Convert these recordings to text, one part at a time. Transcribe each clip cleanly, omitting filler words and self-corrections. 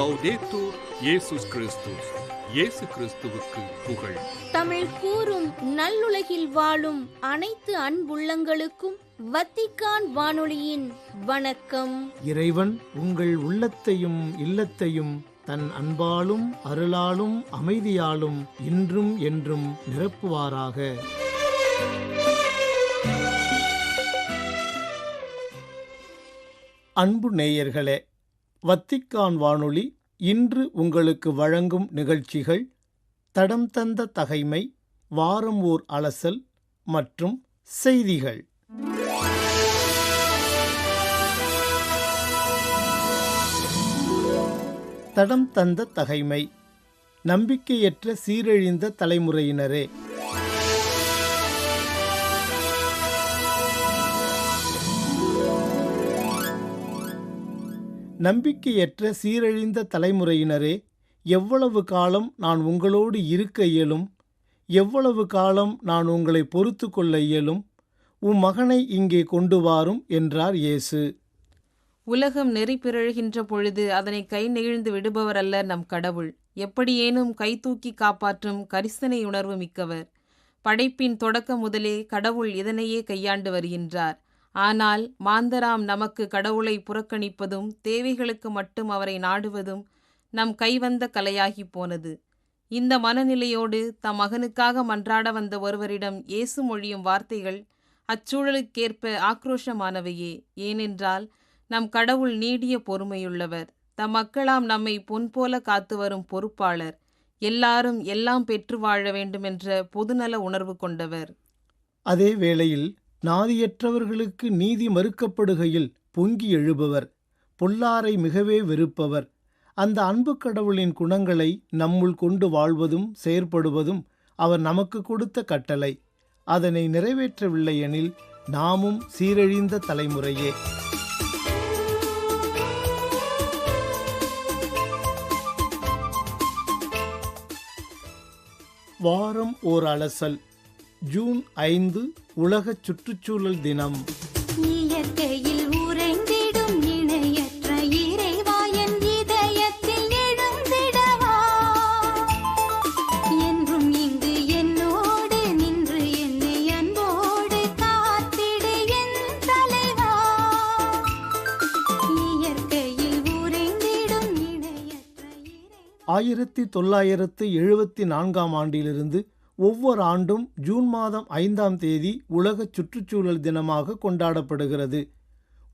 லௌதேத்தூர் இயேசுஸ் கிறிஸ்துஸ். இயேசு கிறிஸ்துவுக்கு புகழ். தமிழ் கூறும் நல்லுலகில் வாழும் அனைத்து அன்புள்ளங்களுக்கும் வத்திக்கான் வானொலியின் வணக்கம். இறைவன் உங்கள் உள்ளத்தையும் இல்லத்தையும் தன் அன்பாலும் அருளாலும் அமைதியாலும் இன்றும் என்றும் நிரப்புவாராக. அன்பு நேயர்களே, வத்திக்கான் வானொலி இன்று உங்களுக்கு வழங்கும் நிகழ்ச்சிகள் தடம் தந்த தகைமை, வாரம் ஓர் அலசல் மற்றும் செய்திகள். தடம் தந்த தகைமை. நம்பிக்கையற்ற சீரழிந்த தலைமுறையினரே, நம்பிக்கையற்ற சீரழிந்த தலைமுறையினரே, எவ்வளவு காலம் நான் உங்களோடு இருக்க இயலும்? எவ்வளவு காலம் நான் உங்களை பொறுத்து கொள்ள இயலும்? மகனை இங்கே கொண்டு வாரும் என்றார் இயேசு. உலகம் நெறி பிறழ்கின்ற பொழுது அதனை கை நெகிழ்ந்து விடுபவர் அல்ல நம் கடவுள். எப்படியேனும் கை தூக்கி காப்பாற்றும் கரிசனை உணர்வு மிக்கவர். படைப்பின் தொடக்கம் முதலே கடவுள் இதனையே கையாண்டு வருகின்றார். ஆனால் மாந்தராம் நமக்கு கடவுளை புறக்கணிப்பதும் தேவைகளுக்கு மட்டும் அவரை நாடுவதும் நம் கைவந்த கலையாகி போனது. இந்த மனநிலையோடு தம் மகனுக்காக மன்றாட வந்த ஒருவரிடம் இயேசு மொழியும் வார்த்தைகள் அச்சூழலுக்கேற்ப ஆக்ரோஷமானவையே. ஏனென்றால் நம் கடவுள் நீடிய பொறுமையுள்ளவர். தம் மக்களாம் நம்மை பொன்போல காத்து வரும் பொறுப்பாளர். எல்லாரும் எல்லாம் பெற்று வாழ வேண்டுமென்ற பொதுநல உணர்வு கொண்டவர். அதே வேளையில் நாதியற்றவர்களுக்கு நீதி மறுக்கப்படுகையில் பொங்கி எழுபவர், பொல்லாரை மிகவே வெறுப்பவர். அந்த அன்பு கடவுளின் குணங்களை நம்முள் கொண்டு வாழ்வதும் செயற்படுவதும் அவர் நமக்கு கொடுத்த கட்டளை. அதனை நிறைவேற்றவில்லை எனில் நாமும் சீரழிந்த தலைமுறையே. வாரம் ஓர் அலசல். ஜூன் 5 உலக சுற்றுச்சூழல் தினம். இயற்கையில் உறைந்திடும் இணையற்ற இறைவா, என் இதயத்தில் எழுந்திடவா. என்றும் இங்கு என்னோடு நின்று என்னை அன்போடு காத்திடு என் தலைவா. இயற்கையில் உறைந்திடும் இணையற்ற இறைவா. 1974 ஆண்டிலிருந்து ஒவ்வொரு ஆண்டும் ஜூன் மாதம் 5ஆம் தேதி உலக சுற்றுச்சூழல் தினமாக கொண்டாடப்படுகிறது.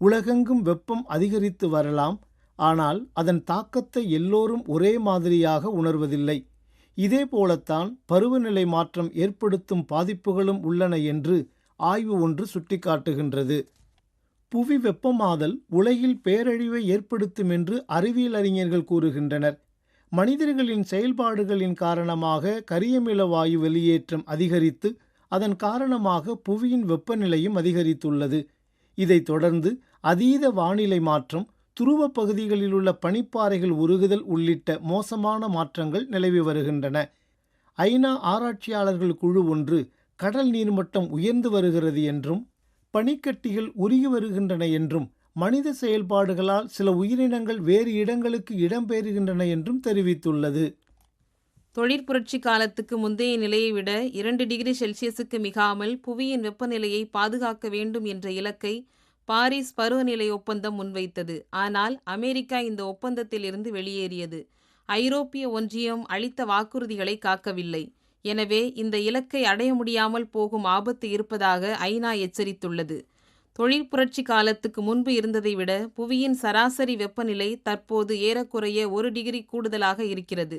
உலகெங்கும் வெப்பம் அதிகரித்து வரலாம், ஆனால் அதன் தாக்கத்தை எல்லோரும் ஒரே மாதிரியாக உணர்வதில்லை. இதே போலத்தான் பருவநிலை மாற்றம் ஏற்படுத்தும் பாதிப்புகளும் உள்ளன என்று ஆய்வு ஒன்று சுட்டிக்காட்டுகின்றது. புவி வெப்பமாதல் உலகில் பேரழிவை ஏற்படுத்தும் என்று அறிவியல் அறிஞர்கள் கூறுகின்றனர். மனிதர்களின் செயல்பாடுகளின் காரணமாக கரியமில வாயு வெளியேற்றம் அதிகரித்து அதன் காரணமாக புவியின் வெப்பநிலையும் அதிகரித்துள்ளது. இதைத் தொடர்ந்து அதீத வானிலை மாற்றம், துருவ பகுதிகளில் உள்ள பனிப்பாறைகள் உருகுதல் உள்ளிட்ட மோசமான மாற்றங்கள் நிலவி வருகின்றன. ஐநா ஆராய்ச்சியாளர்கள் குழு ஒன்று கடல் நீர்மட்டம் உயர்ந்து வருகிறது என்றும் பனிக்கட்டிகள் உருகி வருகின்றன என்றும் மனித செயல்பாடுகளால் சில உயிரினங்கள் வேறு இடங்களுக்கு இடம்பெயர்கின்றன என்றும் தெரிவித்துள்ளது. தொழிற்புரட்சி காலத்துக்கு முந்தைய நிலையை விட 2 டிகிரி செல்சியஸுக்கு மிகாமல் புவியின் வெப்பநிலையை பாதுகாக்க வேண்டும் என்ற இலக்கை பாரிஸ் பருவநிலை ஒப்பந்தம் முன்வைத்தது. ஆனால் அமெரிக்கா இந்த ஒப்பந்தத்தில் இருந்து வெளியேறியது. ஐரோப்பிய ஒன்றியம் அளித்த வாக்குறுதிகளை காக்கவில்லை. எனவே இந்த இலக்கை அடைய முடியாமல் போகும் ஆபத்து இருப்பதாக ஐநா எச்சரித்துள்ளது. தொழிற்புரட்சி காலத்துக்கு முன்பு இருந்ததை விட புவியின் சராசரி வெப்பநிலை தற்போது ஏறக்குறைய 1 டிகிரி கூடுதலாக இருக்கிறது.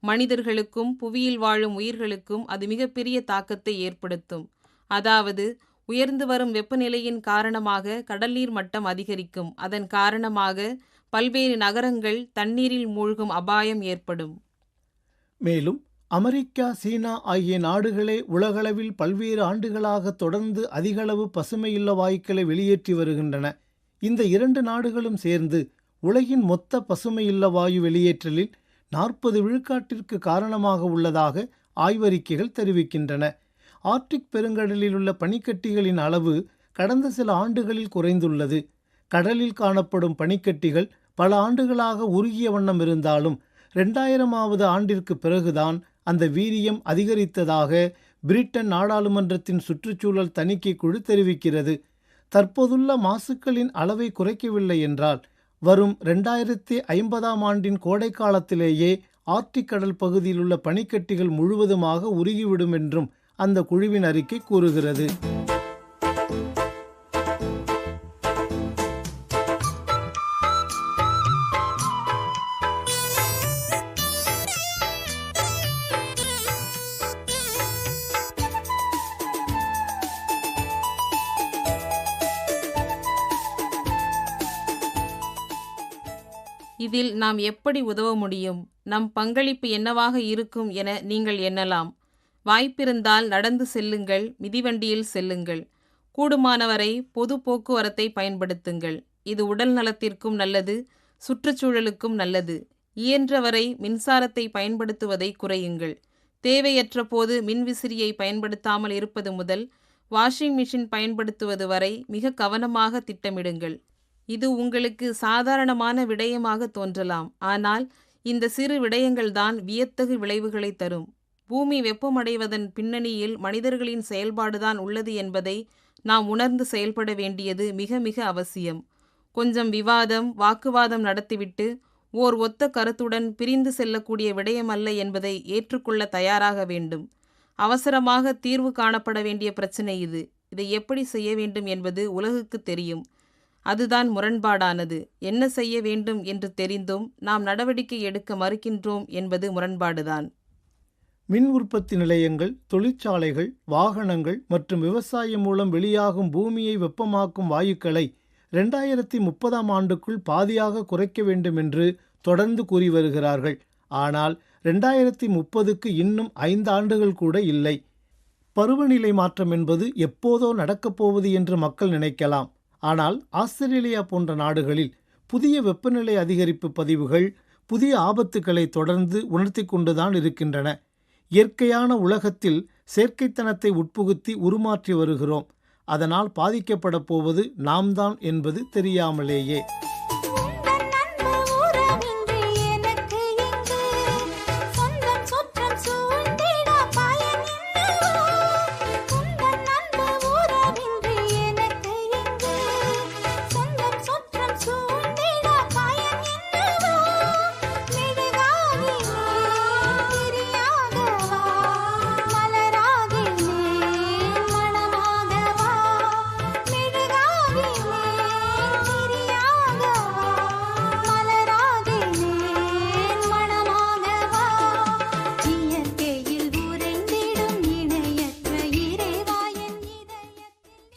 மனிதர்களுக்கும் புவியில் வாழும் உயிர்களுக்கும் அது மிகப்பெரிய தாக்கத்தை ஏற்படுத்தும். அதாவது உயர்ந்து வரும் வெப்பநிலையின் காரணமாக கடல் நீர் மட்டம் அதிகரிக்கும். அதன் காரணமாக பல்வேறு நகரங்கள் தண்ணீரில் மூழ்கும் அபாயம் ஏற்படும். மேலும் அமெரிக்கா, சீனா ஆகிய நாடுகளே உலகளவில் பல்வேறு ஆண்டுகளாக தொடர்ந்து அதிகளவு பசுமையில்ல வாயுக்களை வெளியேற்றி வருகின்றன. இந்த 2 நாடுகளும் சேர்ந்து உலகின் மொத்த பசுமையில்ல வாயு வெளியேற்றலில் 40 விழுக்காட்டிற்கு காரணமாக உள்ளதாக ஆய்வறிக்கைகள் தெரிவிக்கின்றன. ஆர்க்டிக் பெருங்கடலில் உள்ள பனிக்கட்டிகளின் அளவு கடந்த சில ஆண்டுகளில் குறைந்துள்ளது. கடலில் காணப்படும் பனிக்கட்டிகள் பல ஆண்டுகளாக உருகிய வண்ணம் இருந்தாலும் 2000ஆவது ஆண்டிற்கு பிறகுதான் அந்த வீரியம் அதிகரித்ததாக பிரிட்டன் நாடாளுமன்றத்தின் சுற்றுச்சூழல் தணிக்கை குழு தெரிவிக்கிறது. தற்போதுள்ள மாசுக்களின் அளவை குறைக்கவில்லை என்றால் வரும் 2050ஆம் ஆண்டின் கோடை காலத்திலேயே ஆர்க்டிக் கடல் பகுதியில் உள்ள பனிக்கட்டிகள் முழுவதுமாக உருகிவிடும் என்றும் அந்த குழுவின் அறிக்கை கூறுகிறது. இதில் நாம் எப்படி உதவ முடியும்? நம் பங்களிப்பு என்னவாக இருக்கும் என நீங்கள் எண்ணலாம். வாய்ப்பிருந்தால் நடந்து செல்லுங்கள், மிதிவண்டியில் செல்லுங்கள். கூடுமானவரை பொது போக்குவரத்தை பயன்படுத்துங்கள். இது உடல் நலத்திற்கும் நல்லது, சுற்றுச்சூழலுக்கும் நல்லது. இயன்றவரை மின்சாரத்தை பயன்படுத்துவதை குறையுங்கள். தேவையற்ற போது மின்விசிறியை பயன்படுத்தாமல் இருப்பது முதல் வாஷிங் மிஷின் பயன்படுத்துவது வரை மிக கவனமாக திட்டமிடுங்கள். இது உங்களுக்கு சாதாரணமான விடயமாக தோன்றலாம், ஆனால் இந்த சிறு விடயங்கள்தான் வியத்தகு விளைவுகளை தரும். பூமி வெப்பமடைவதன் பின்னணியில் மனிதர்களின் செயல்பாடுதான் உள்ளது என்பதை நாம் உணர்ந்து செயல்பட வேண்டியது மிக மிக அவசியம். கொஞ்சம் விவாதம், வாக்குவாதம் நடத்திவிட்டு ஓர் ஒத்த கருத்துடன் பிரிந்து செல்லக்கூடிய விடயமல்ல என்பதை ஏற்றுக்கொள்ள தயாராக வேண்டும். அவசரமாக தீர்வு காணப்பட வேண்டிய பிரச்சனை இது. இதை எப்படி செய்ய வேண்டும் என்பது உலகுக்கு தெரியும். அதுதான் முரண்பாடானது. என்ன செய்ய வேண்டும் என்று தெரிந்தும் நாம் நடவடிக்கை எடுக்க மறுக்கின்றோம் என்பது முரண்பாடுதான். மின் உற்பத்தி நிலையங்கள், தொழிற்சாலைகள், வாகனங்கள் மற்றும் விவசாயம் மூலம் வெளியாகும் பூமியை வெப்பமாக்கும் வாயுக்களை 2030ஆம் ஆண்டுக்குள் பாதியாக குறைக்க வேண்டும் என்று தொடர்ந்து கூறி வருகிறார்கள். ஆனால் 2030க்கு இன்னும் 5 ஆண்டுகள் கூட இல்லை. பருவநிலை மாற்றம் என்பது எப்போதோ நடக்கப் போவது என்று மக்கள் நினைக்கலாம். ஆனால் ஆஸ்திரேலியா போன்ற நாடுகளில் புதிய வெப்பநிலை அதிகரிப்பு பதிவுகள் புதிய ஆபத்துக்களை தொடர்ந்து உணர்த்தி கொண்டுதான் இருக்கின்றன. இயற்கையான உலகத்தில் செயற்கைத்தனத்தை உட்புகுத்தி உருமாற்றி வருகிறோம். அதனால் பாதிக்கப்பட போவது நாம் தான் என்பது தெரியாமலேயே.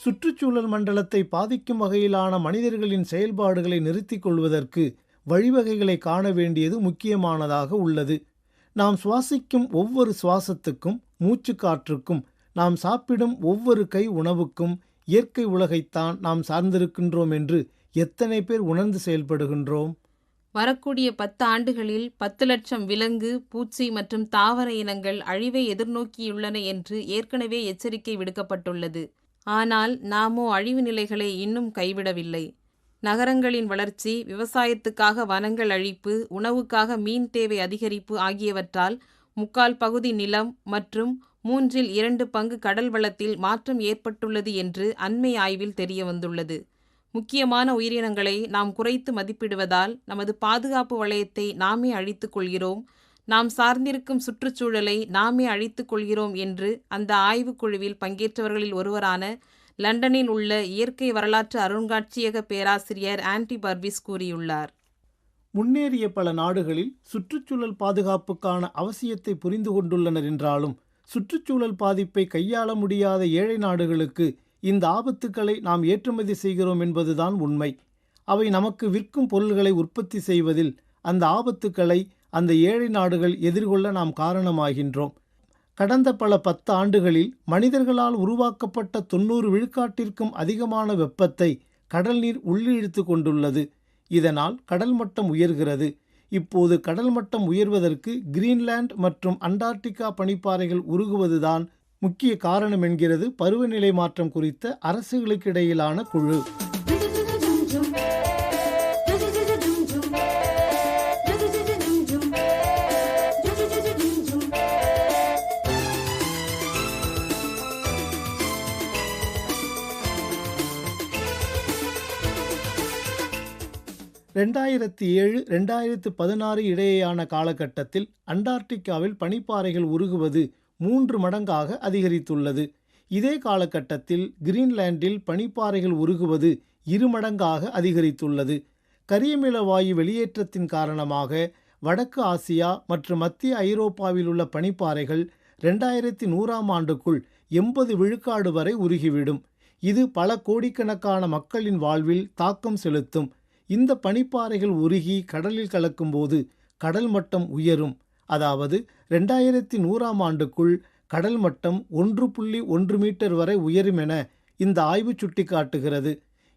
சுற்றுச்சூழல் மண்டலத்தை பாதிக்கும் வகையிலான மனிதர்களின் செயல்பாடுகளை நிறுத்திக் கொள்வதற்கு வழிவகைகளை காண வேண்டியது முக்கியமானதாக உள்ளது. நாம் சுவாசிக்கும் ஒவ்வொரு சுவாசத்துக்கும், மூச்சு காற்றுக்கும், நாம் சாப்பிடும் ஒவ்வொரு கை உணவுக்கும் இயற்கை உலகைத்தான் நாம் சார்ந்திருக்கின்றோம் என்று எத்தனை பேர் உணர்ந்து செயல்படுகின்றோம்? வரக்கூடிய 10 ஆண்டுகளில் 10 லட்சம் விலங்கு, பூச்சி மற்றும் தாவர இனங்கள் அழிவை எதிர்நோக்கியுள்ளன என்று ஏற்கனவே எச்சரிக்கை விடுக்கப்பட்டுள்ளது. ஆனால் நாமோ அழிவு நிலைகளை இன்னும் கைவிடவில்லை. நகரங்களின் வளர்ச்சி, விவசாயத்துக்காக வனங்கள் அழிப்பு, உணவுக்காக மீன் தேவை அதிகரிப்பு ஆகியவற்றால் 3/4 பகுதி நிலம் மற்றும் 2/3 பங்கு கடல் வளத்தில் மாற்றம் ஏற்பட்டுள்ளது என்று அண்மை ஆய்வில் தெரிய வந்துள்ளது. முக்கியமான உயிரினங்களை நாம் குறைத்து மதிப்பிடுவதால் நமது பாதுகாப்பு வளையத்தை நாமே அழித்துக் கொள்கிறோம், நாம் சார்ந்திருக்கும் சுற்றுச்சூழலை நாமே அழித்துக் கொள்கிறோம் என்று அந்த ஆய்வுக்குழுவில் பங்கேற்றவர்களில் ஒருவரான லண்டனில் உள்ள இயற்கை வரலாற்று அருங்காட்சியக பேராசிரியர் ஆன்டி பர்விஸ் கூறியுள்ளார். முன்னேறிய பல நாடுகளில் சுற்றுச்சூழல் பாதுகாப்புக்கான அவசியத்தை புரிந்து கொண்டுள்ளனர் என்றாலும் சுற்றுச்சூழல் பாதிப்பை கையாள முடியாத ஏழை நாடுகளுக்கு இந்த ஆபத்துக்களை நாம் ஏற்றுமதி செய்கிறோம் என்பதுதான் உண்மை. அவை நமக்கு விற்கும் பொருள்களை உற்பத்தி செய்வதில் அந்த ஆபத்துக்களை அந்த ஏழை நாடுகள் எதிர்கொள்ள நாம் காரணமாகின்றோம். கடந்த பல 10 ஆண்டுகளில் மனிதர்களால் உருவாக்கப்பட்ட 90 விழுக்காட்டிற்கும் அதிகமான வெப்பத்தை கடல் நீர் உள்ளிழுத்து கொண்டுள்ளது. இதனால் கடல் மட்டம் உயர்கிறது. இப்போது கடல் மட்டம் உயர்வதற்கு கிரீன்லாந்து மற்றும் அண்டார்டிகா பனிப்பாறைகள் உருகுவதுதான் முக்கிய காரணம் என்கிறது பருவநிலை மாற்றம் குறித்த அரசுகளுக்கிடையிலான குழு. 2007-2016 இடையேயான காலகட்டத்தில் அண்டார்டிகாவில் பனிப்பாறைகள் உருகுவது 3 மடங்காக அதிகரித்துள்ளது. இதே காலகட்டத்தில் கிரீன்லாண்டில் பனிப்பாறைகள் உருகுவது 2 மடங்காக அதிகரித்துள்ளது. கரியமில வாயு வெளியேற்றத்தின் காரணமாக வடக்கு ஆசியா மற்றும் மத்திய ஐரோப்பாவில் உள்ள பனிப்பாறைகள் 2100ஆம் ஆண்டுக்குள் 80 விழுக்காடு வரை உருகிவிடும். இது பல கோடிக்கணக்கான மக்களின் வாழ்வில் தாக்கம் செலுத்தும். இந்த பனிப்பாறைகள் உருகி கடலில் கலக்கும்போது கடல் மட்டம் உயரும். அதாவது 2100ஆம் ஆண்டுக்குள் கடல் மட்டம் 1.1 மீட்டர் வரை உயரும் என இந்த ஆய்வு சுட்டிக்காட்டுகிறது.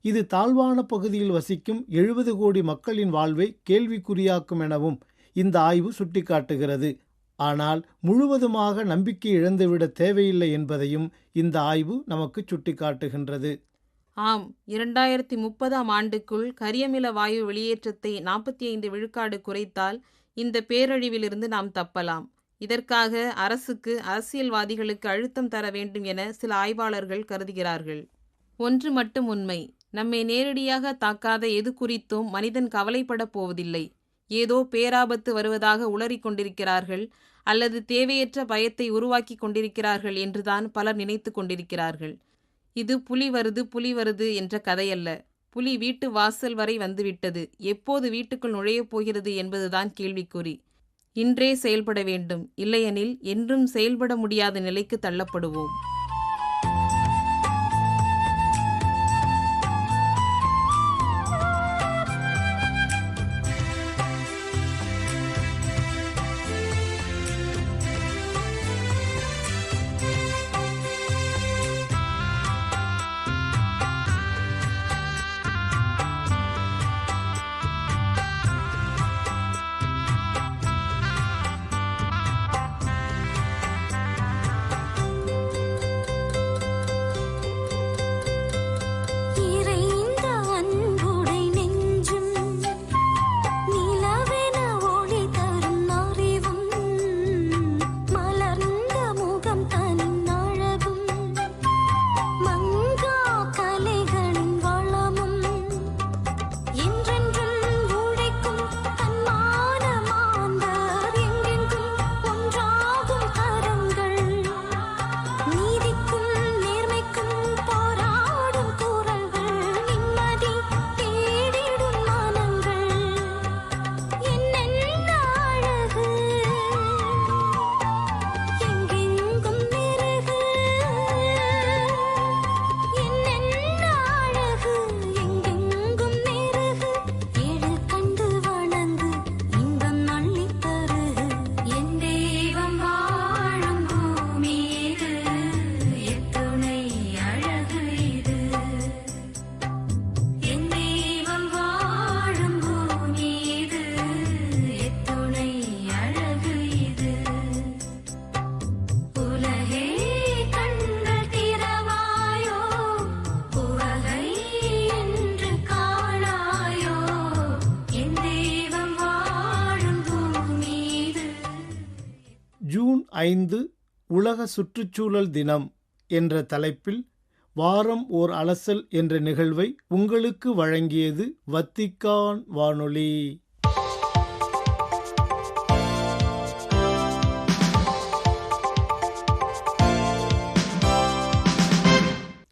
இது தாழ்வான பகுதியில் வசிக்கும் 70 கோடி மக்களின் வாழ்வை கேள்விக்குறியாக்கும் எனவும் இந்த ஆய்வு சுட்டிக்காட்டுகிறது. ஆனால் முழுவதுமாக நம்பிக்கை இழந்துவிட தேவையில்லை என்பதையும் இந்த ஆய்வு நமக்கு சுட்டிக்காட்டுகின்றது. ஆம், 2030ஆம் ஆண்டுக்குள் கரியமில வாயு வெளியேற்றத்தை 45 விழுக்காடு குறைத்தால் இந்த பேரழிவிலிருந்து நாம் தப்பலாம். இதற்காக அரசுக்கு, அரசியல்வாதிகளுக்கு அழுத்தம் தர வேண்டும் என சில ஆய்வாளர்கள் கருதுகிறார்கள். ஒன்று மட்டும் உண்மை, நம்மை நேரடியாக தாக்காத எது குறித்தும் மனிதன் கவலைப்படப் போவதில்லை. ஏதோ பேராபத்து வருவதாக உளறிக் கொண்டிருக்கிறார்கள் அல்லது தேவையற்ற பயத்தை உருவாக்கி கொண்டிருக்கிறார்கள் என்றுதான் பலர் நினைத்து கொண்டிருக்கிறார்கள். இது புலி வருது என்ற கதையல்ல. புலி வீட்டு வாசல் வரை வந்துவிட்டது. எப்போது வீட்டுக்குள் நுழையப் போகிறது என்பதுதான் கேள்விக்குறி. இன்றே செயல்பட வேண்டும், இல்லையெனில் என்றும் செயல்பட முடியாத நிலைக்கு தள்ளப்படுவோம். ஜூன் 5 உலக சுற்றுச்சூழல் தினம் என்ற தலைப்பில் வாரம் ஓர் அலசல் என்ற நிகழ்வை உங்களுக்கு வழங்கியது வத்திக்கான் வானொலி.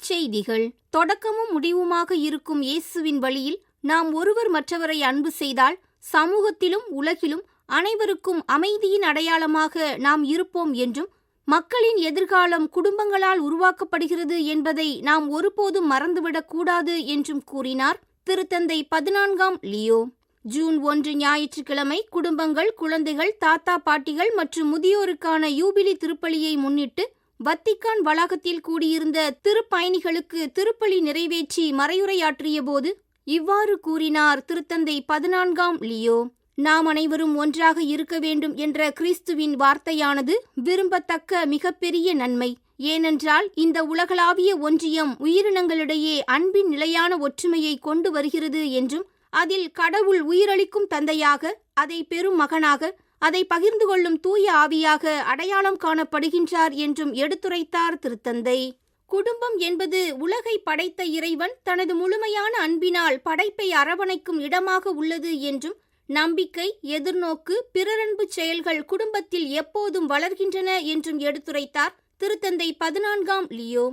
செய்திகள். தொடக்கமும் முடிவுமாக இருக்கும் இயேசுவின் வழியில் நாம் ஒருவர் மற்றவரை அன்பு செய்தால் சமூகத்திலும் உலகிலும் அனைவருக்கும் அமைதியின் அடையாளமாக நாம் இருப்போம் என்றும், மக்களின் எதிர்காலம் குடும்பங்களால் உருவாக்கப்படுகிறது என்பதை நாம் ஒருபோதும் மறந்துவிடக் கூடாது என்றும் கூறினார் திருத்தந்தை 14ஆம் லியோ. ஜூன் 1 ஞாயிற்றுக்கிழமை குடும்பங்கள், குழந்தைகள், தாத்தா பாட்டிகள் மற்றும் முதியோருக்கான யூபிலி திருப்பலியை முன்னிட்டு வத்திக்கான் வளாகத்தில் கூடியிருந்த திருப்பயணிகளுக்கு திருப்பலி நிறைவேற்றி மறையுரையாற்றிய போது இவ்வாறு கூறினார் திருத்தந்தை 14ஆம் லியோ. நாம் அனைவரும் ஒன்றாக இருக்க வேண்டும் என்ற கிறிஸ்துவின் வார்த்தையானது விரும்பத்தக்க மிகப்பெரிய நன்மை. ஏனென்றால் இந்த உலகளாவிய ஒன்றியம் உயிரினங்களிடையே அன்பின் நிலையான ஒற்றுமையை கொண்டு வருகிறது என்றும், அதில் கடவுள் உயிரளிக்கும் தந்தையாக, அதை பெரும் மகனாக, அதை பகிர்ந்து கொள்ளும் தூய ஆவியாக அடையாளம் காணப்படுகின்றார் என்றும் எடுத்துரைத்தார் திருத்தந்தை. குடும்பம் என்பது உலகை படைத்த இறைவன் தனது முழுமையான அன்பினால் படைப்பை அரவணைக்கும் இடமாக உள்ளது என்றும், நம்பிக்கை, எதிர்நோக்கு, பிறரன்பு செயல்கள் குடும்பத்தில் எப்போதும் வளர்கின்றன என்றும் எடுத்துரைத்தார் திருத்தந்தை 14ஆம் லியோ.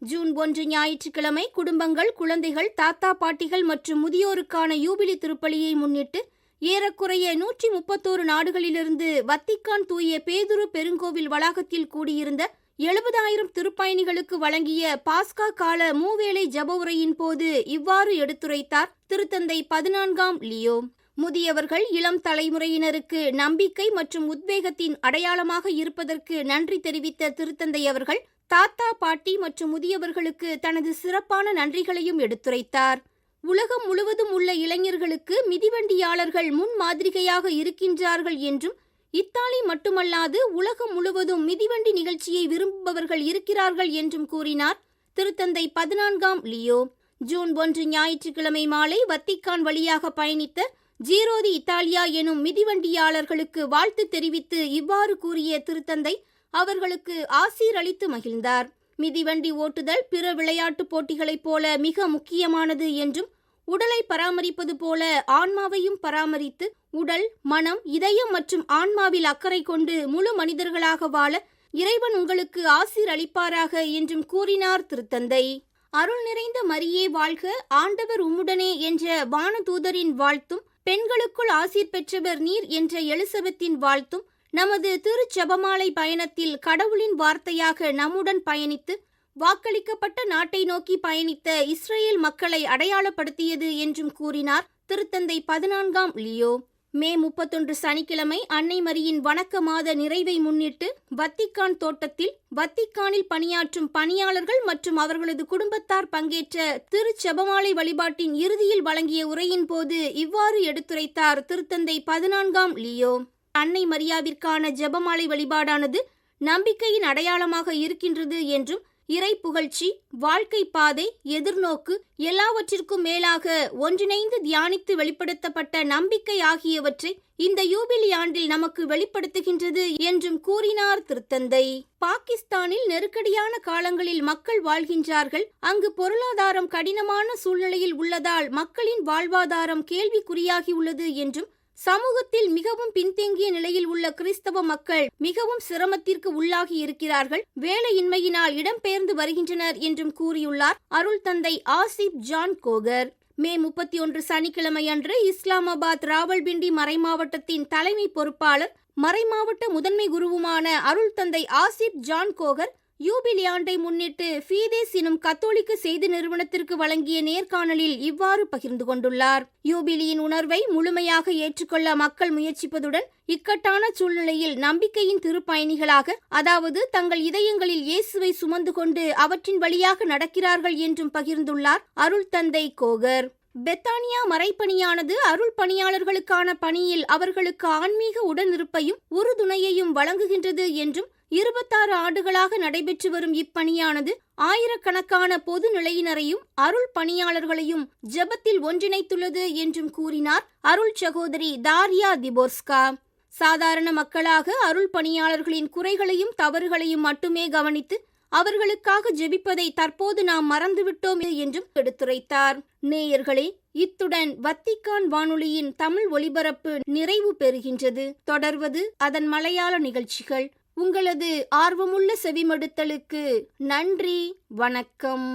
ஜூன் 1 ஞாயிற்றுக்கிழமை குடும்பங்கள், குழந்தைகள், தாத்தா பாட்டிகள் மற்றும் முதியோருக்கான யூபிலி திருப்பலியை முன்னிட்டு ஏறக்குறைய 131 நாடுகளிலிருந்து வத்திக்கான் தூய பேதுரு பெருங்கோவில் வளாகத்தில் கூடியிருந்த 70,000 திருப்பயணிகளுக்கு வழங்கிய பாஸ்கா கால மூவேளை ஜப உரையின் போது இவ்வாறு எடுத்துரைத்தார் திருத்தந்தை 14ஆம் லியோ. முதியவர்கள் இளம் தலைமுறையினருக்கு நம்பிக்கை மற்றும் உத்வேகத்தின் அடையாளமாக இருப்பதற்கு நன்றி தெரிவித்த திருத்தந்தை அவர்கள் தாத்தா, பாட்டி மற்றும் முதியவர்களுக்கு தனது சிறப்பான நன்றிகளையும் எடுத்துரைத்தார். உலகம் முழுவதும் உள்ள இளைஞர்களுக்கு மிதிவண்டியாளர்கள் முன்மாதிரிகையாக இருக்கின்றார்கள் என்றும், இத்தாலி மட்டுமல்லாது உலகம் முழுவதும் மிதிவண்டி நிகழ்ச்சியை விரும்புபவர்கள் இருக்கிறார்கள் என்றும் கூறினார் திருத்தந்தை 14ஆம் லியோ. ஜூன் 1 ஞாயிற்றுக்கிழமை மாலை வத்திக்கான் வழியாக பயணித்த ஜீரோ தி இத்தாலியா எனும் மிதிவண்டியாளர்களுக்கு வாழ்த்து தெரிவித்து இவ்வாறு கூறிய திருத்தந்தை அவர்களுக்கு ஆசீர் அளித்து மகிழ்ந்தார். மிதிவண்டி ஓட்டுதல் பிற விளையாட்டுப் போட்டிகளைப் போல மிக முக்கியமானது என்றும், உடலை பராமரிப்பது போல ஆன்மாவையும் பராமரித்து உடல், மனம், இதயம் மற்றும் ஆன்மாவில் அக்கறை கொண்டு முழு மனிதர்களாக வாழ இறைவன் உங்களுக்கு ஆசீர் அளிப்பாராக என்றும் கூறினார் திருத்தந்தை. அருள் நிறைந்த மரியே வாழ்க, ஆண்டவர் உம்முடனே என்ற வானதூதரின் வாழ்த்தும், பெண்களுக்குள் ஆசீர் பெற்றவர் நீர் என்ற எலிசபெத்தின் வாழ்த்தும் நமது திருச்செபமாலை பயணத்தில் கடவுளின் வார்த்தையாக நம்முடன் பயணித்து வாக்களிக்கப்பட்ட நாட்டை நோக்கி பயணித்த இஸ்ரேல் மக்களை அடையாளப்படுத்தியது என்றும் கூறினார் திருத்தந்தை 14ஆம் லியோ. மே 31 சனிக்கிழமை அன்னை மரியின் வணக்க மாத நிறைவை முன்னிட்டு வத்திக்கான் தோட்டத்தில் வத்திக்கானில் பணியாற்றும் பணியாளர்கள் மற்றும் அவர்களது குடும்பத்தார் பங்கேற்ற திருச்செபமாலை வழிபாட்டின் இறுதியில் வழங்கிய உரையின் போது இவ்வாறு எடுத்துரைத்தார் திருத்தந்தை 14ஆம் லியோ. அன்னை மரியாவிற்கான ஜெபமாலை வழிபாடானது நம்பிக்கையின் அடையாளமாக இருக்கின்றது என்றும், இறை புகழ்ச்சி, வாழ்க்கை பாதை, எதிர்நோக்கு எல்லாவற்றிற்கும் மேலாக ஒன்றிணைந்து தியானித்து வெளிப்படுத்தப்பட்ட நம்பிக்கை ஆகியவற்றை இந்த யூபிலி ஆண்டில் நமக்கு வெளிப்படுத்துகின்றது என்றும் கூறினார் திருத்தந்தை. பாகிஸ்தானில் நெருக்கடியான காலங்களில் மக்கள் வாழ்கின்றார்கள். அங்கு பொருளாதாரம் கடினமான சூழ்நிலையில் உள்ளதால் மக்களின் வாழ்வாதாரம் கேள்விக்குறியாகியுள்ளது என்றும், சமூகத்தில் மிகவும் பின்தங்கிய நிலையில் உள்ள கிறிஸ்தவ மக்கள் மிகவும் சிரமத்திற்கு உள்ளாகி இருக்கிறார்கள், வேலையின்மையினால் இடம்பெயர்ந்து வருகின்றனர் என்றும் கூறியுள்ளார் அருள் தந்தை ஆசிப் ஜான் கோகர். மே 31 சனிக்கிழமை அன்று இஸ்லாமாபாத் ராவல்பிண்டி மறைமாவட்டத்தின் தலைமை பொறுப்பாளர், மறைமாவட்ட முதன்மை குருவுமான அருள் தந்தை ஆசிப் ஜான் கோகர் யூபிலி ஆண்டை முன்னிட்டு ஃபீதேஸ் எனும் கத்தோலிக்க செய்தி நிறுவனத்திற்கு வழங்கிய நேர்காணலில் இவ்வாறு பகிர்ந்து கொண்டுள்ளார். யூபிலியின் உணர்வை முழுமையாக ஏற்றுக்கொள்ள மக்கள் முயற்சிப்பதுடன் இக்கட்டான சூழ்நிலையில் நம்பிக்கையின் திருப்பயணிகளாக, அதாவது தங்கள் இதயங்களில் இயேசுவை சுமந்து கொண்டு அவற்றின் வழியாக நடக்கிறார்கள் என்றும் பகிர்ந்துள்ளார் அருள் தந்தை கோகர். பெத்தானியா மறைப்பணியானது அருள் பணியாளர்களுக்கான பணியில் அவர்களுக்கு ஆன்மீக உடனிருப்பையும் உறுதுணையையும் வழங்குகின்றது என்றும், 26 ஆண்டுகளாக நடைபெற்று வரும் இப்பணியானது ஆயிரக்கணக்கான பொது நிலையினரையும் அருள் பணியாளர்களையும் ஜெபத்தில் ஒன்றிணைத்துள்ளது என்றும் கூறினார் அருள் சகோதரி தாரியா திபோர்ஸ்கா. சாதாரண மக்களாக அருள் பணியாளர்களின் குறைகளையும் தவறுகளையும் மட்டுமே கவனித்து அவர்களுக்காக ஜெபிப்பதை தற்போது நாம் மறந்துவிட்டோம் என்றும் எடுத்துரைத்தார். நேயர்களே, இத்துடன் வத்திக்கான் வானொலியின் தமிழ் ஒலிபரப்பு நிறைவு பெறுகின்றது. தொடர்வது அதன் மலையாள நிகழ்ச்சிகள். உங்களது ஆர்வமுள்ள செவிமடுத்தலுக்கு நன்றி. வணக்கம்.